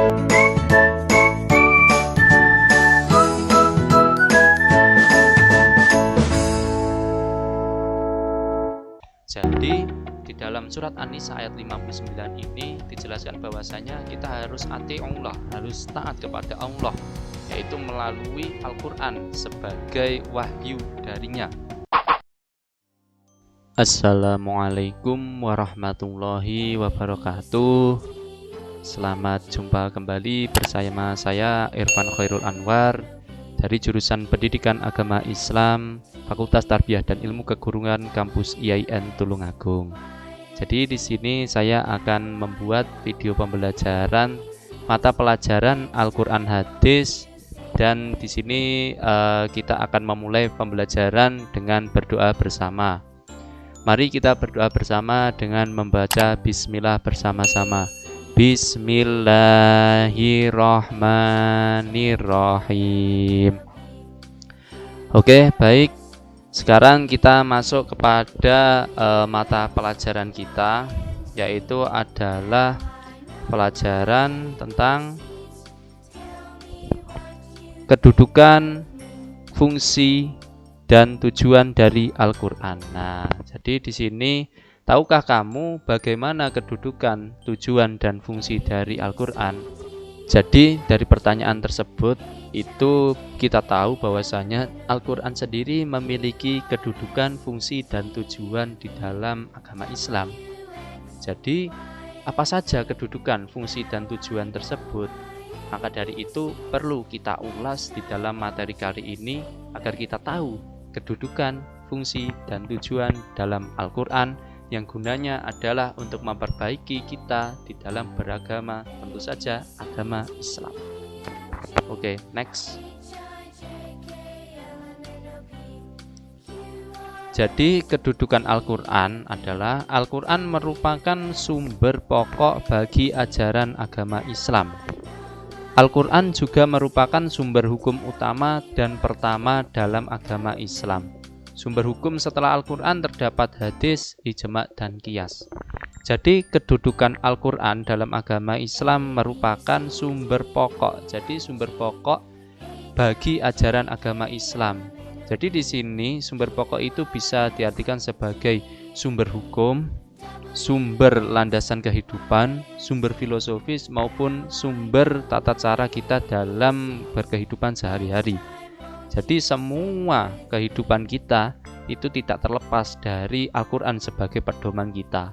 Jadi di dalam surat An-Nisa ayat 59 ini dijelaskan bahwasanya kita harus ati Allah, harus taat kepada Allah, yaitu melalui Al-Quran sebagai wahyu darinya. Assalamualaikum warahmatullahi wabarakatuh. Selamat jumpa kembali bersama saya Irfan Khairul Anwar dari jurusan Pendidikan Agama Islam Fakultas Tarbiyah dan Ilmu Keguruan Kampus IAIN Tulungagung. Jadi di sini saya akan membuat video pembelajaran mata pelajaran Al-Qur'an Hadis, dan di sini kita akan memulai pembelajaran dengan berdoa bersama. Mari kita berdoa bersama dengan membaca bismillah bersama-sama. Bismillahirrahmanirrahim. Oke, baik. Sekarang kita masuk kepada mata pelajaran kita, yaitu adalah pelajaran tentang kedudukan, fungsi, dan tujuan dari Al-Qur'an. Nah, jadi di sini tahukah kamu bagaimana kedudukan, tujuan, dan fungsi dari Al-Qur'an? Jadi dari pertanyaan tersebut itu kita tahu bahwasanya Al-Qur'an sendiri memiliki kedudukan, fungsi, dan tujuan di dalam agama Islam. Jadi apa saja kedudukan, fungsi, dan tujuan tersebut? Maka dari itu perlu kita ulas di dalam materi kali ini agar kita tahu kedudukan, fungsi, dan tujuan dalam Al-Qur'an, yang gunanya adalah untuk memperbaiki kita di dalam beragama, tentu saja agama Islam. Oke, next. Jadi kedudukan Al-Qur'an adalah Al-Qur'an merupakan sumber pokok bagi ajaran agama Islam. Al-Qur'an juga merupakan sumber hukum utama dan pertama dalam agama Islam. Sumber hukum setelah Al-Qur'an terdapat hadis, ijma', dan qiyas. Jadi kedudukan Al-Qur'an dalam agama Islam merupakan sumber pokok. Jadi sumber pokok bagi ajaran agama Islam. Jadi di sini sumber pokok itu bisa diartikan sebagai sumber hukum, sumber landasan kehidupan, sumber filosofis, maupun sumber tata cara kita dalam berkehidupan sehari-hari. Jadi semua kehidupan kita itu tidak terlepas dari Al-Qur'an sebagai pedoman kita.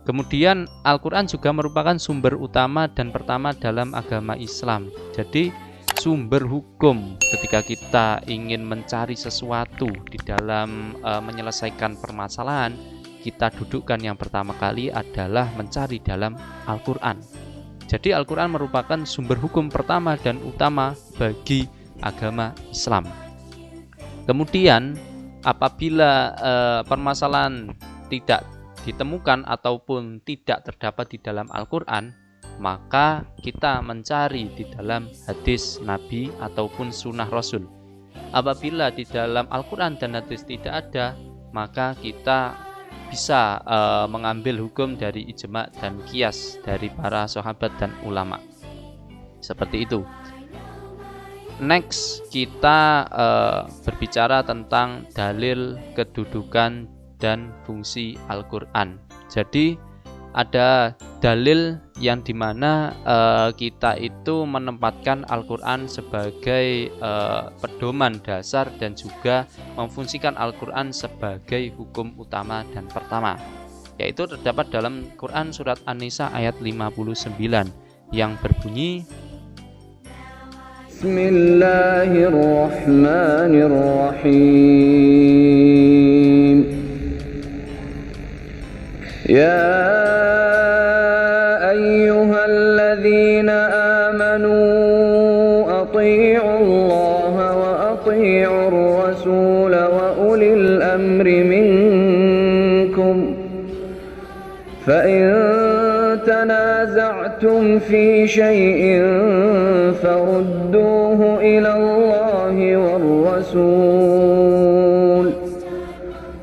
Kemudian Al-Qur'an juga merupakan sumber utama dan pertama dalam agama Islam. Jadi sumber hukum ketika kita ingin mencari sesuatu di dalam menyelesaikan permasalahan, kita dudukkan yang pertama kali adalah mencari dalam Al-Qur'an. Jadi Al-Qur'an merupakan sumber hukum pertama dan utama bagi agama Islam. Kemudian apabila permasalahan tidak ditemukan ataupun tidak terdapat di dalam Al-Qur'an, maka kita mencari di dalam hadis Nabi ataupun sunnah Rasul. Apabila di dalam Al-Qur'an dan hadis tidak ada, maka kita bisa mengambil hukum dari ijma' dan qiyas dari para sahabat dan ulama. Seperti itu. Next, kita berbicara tentang dalil kedudukan dan fungsi Al-Qur'an. Jadi ada dalil yang dimana kita itu menempatkan Al-Qur'an sebagai pedoman dasar dan juga memfungsikan Al-Qur'an sebagai hukum utama dan pertama, yaitu terdapat dalam Quran surat An-Nisa ayat 59 yang berbunyi, Bismillahirrahmanirrahim. Ya ayyuhalladzina amanu athi'u Allah wa athi'ur rasul wa ulil amri minkum fa in tanaza'tum fi shay'in farudduhu ila Allah war rasul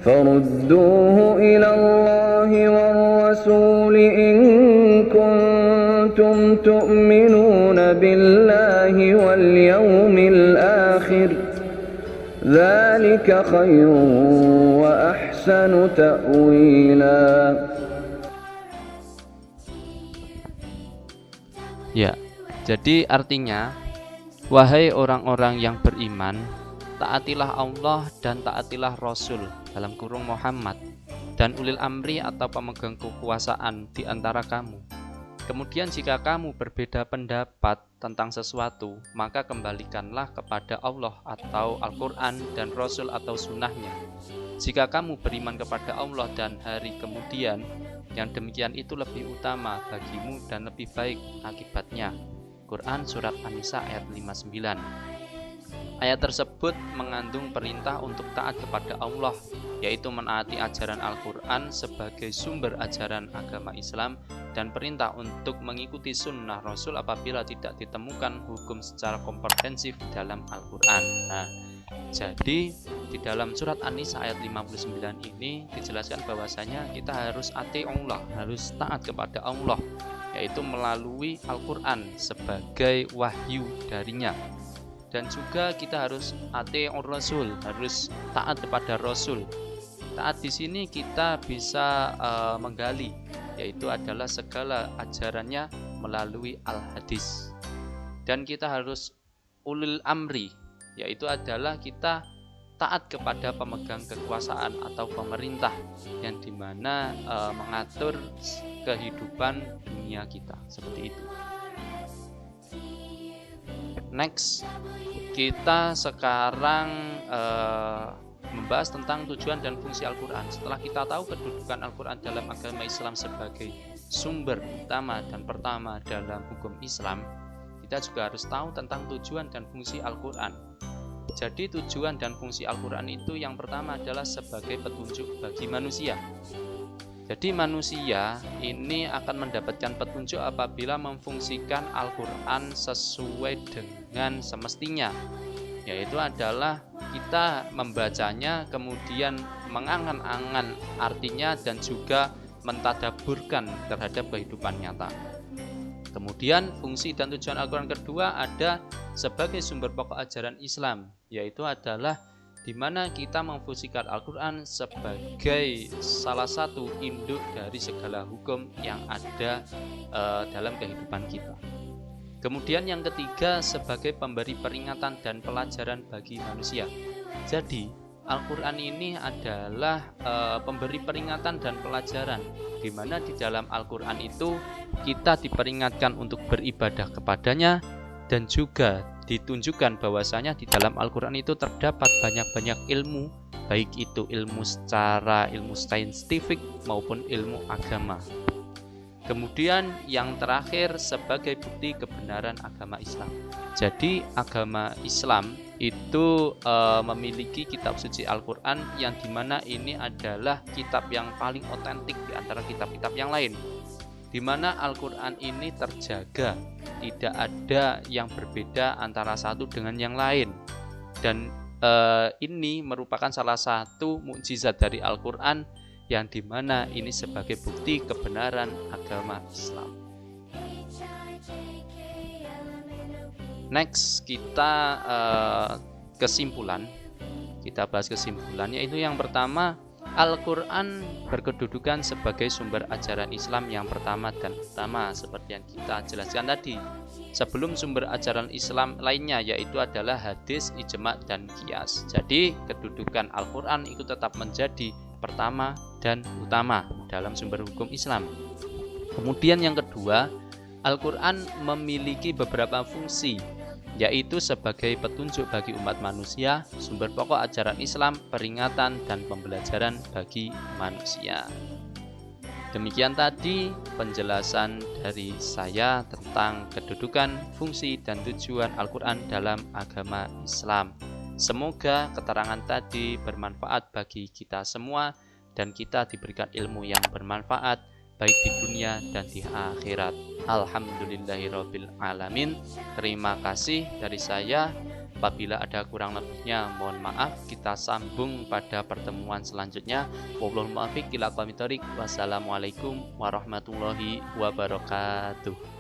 farudduhu ila Allah war rasul in kuntum تؤمنون بالله واليوم الآخر ذلك خير وأحسن تأويلا. Ya, jadi artinya, wahai orang-orang yang beriman, taatilah Allah dan taatilah Rasul dalam kurung Muhammad dan ulil amri atau pemegang kekuasaan di antara kamu. Kemudian jika kamu berbeda pendapat tentang sesuatu, maka kembalikanlah kepada Allah atau Al-Quran dan Rasul atau sunnahnya. Jika kamu beriman kepada Allah dan hari kemudian, yang demikian itu lebih utama bagimu dan lebih baik akibatnya. Quran Surat An-Nisa ayat 59. Ayat tersebut mengandung perintah untuk taat kepada Allah, yaitu menaati ajaran Al-Quran sebagai sumber ajaran agama Islam, dan perintah untuk mengikuti sunnah Rasul apabila tidak ditemukan hukum secara komprehensif dalam Al-Quran. Nah, jadi di dalam surat An-Nisa ayat 59 ini dijelaskan bahwasanya kita harus ati Allah, harus taat kepada Allah, yaitu melalui Al-Quran sebagai wahyu darinya. Dan juga kita harus ati Rasul, harus taat kepada Rasul. Taat di sini kita bisa menggali, yaitu adalah segala ajarannya melalui al-hadis. Dan kita harus ulil amri, yaitu adalah kita taat kepada pemegang kekuasaan atau pemerintah yang dimana mengatur kehidupan dunia kita, seperti itu. Next, kita sekarang membahas tentang tujuan dan fungsi Al-Quran. Setelah kita tahu kedudukan Al-Quran dalam agama Islam sebagai sumber utama dan pertama dalam hukum Islam, kita juga harus tahu tentang tujuan dan fungsi Al-Quran. Jadi tujuan dan fungsi Al-Quran itu yang pertama adalah sebagai petunjuk bagi manusia. Jadi manusia ini akan mendapatkan petunjuk apabila memfungsikan Al-Quran sesuai dengan semestinya, yaitu adalah kita membacanya, kemudian mengangan-angan artinya dan juga mentadaburkan terhadap kehidupan nyata. Kemudian fungsi dan tujuan Al-Quran kedua ada sebagai sumber pokok ajaran Islam, yaitu adalah di mana kita memfungsikan Al-Quran sebagai salah satu induk dari segala hukum yang ada dalam kehidupan kita. Kemudian yang ketiga sebagai pemberi peringatan dan pelajaran bagi manusia. Jadi Al-Quran ini adalah pemberi peringatan dan pelajaran, di mana di dalam Al-Quran itu kita diperingatkan untuk beribadah kepadanya, dan juga ditunjukkan bahwasanya di dalam Al-Quran itu terdapat banyak-banyak ilmu, baik itu ilmu secara ilmu saintifik maupun ilmu agama. Kemudian yang terakhir sebagai bukti kebenaran agama Islam. Jadi agama Islam itu memiliki kitab suci Al-Quran yang dimana ini adalah kitab yang paling otentik di antara kitab-kitab yang lain, di mana Al-Quran ini terjaga, tidak ada yang berbeda antara satu dengan yang lain. Dan ini merupakan salah satu mukjizat dari Al-Quran yang dimana ini sebagai bukti kebenaran agama Islam. Next, kita kesimpulan. Kita bahas kesimpulannya, itu yang pertama, Al-Quran berkedudukan sebagai sumber ajaran Islam yang pertama dan utama, seperti yang kita jelaskan tadi. Sebelum sumber ajaran Islam lainnya, yaitu adalah hadis, ijma, dan qiyas. Jadi kedudukan Al-Quran itu tetap menjadi pertama dan utama dalam sumber hukum Islam. Kemudian yang kedua, Al-Quran memiliki beberapa fungsi, yaitu sebagai petunjuk bagi umat manusia, sumber pokok ajaran Islam, peringatan dan pembelajaran bagi manusia. Demikian tadi penjelasan dari saya tentang kedudukan, fungsi, dan tujuan Al-Quran dalam agama Islam. Semoga keterangan tadi bermanfaat bagi kita semua dan kita diberikan ilmu yang bermanfaat baik di dunia dan di akhirat. Alhamdulillahirabbil alamin. Terima kasih dari saya. Apabila ada kurang lebihnya mohon maaf. Kita sambung pada pertemuan selanjutnya. Wassalamualaikum warahmatullahi wabarakatuh.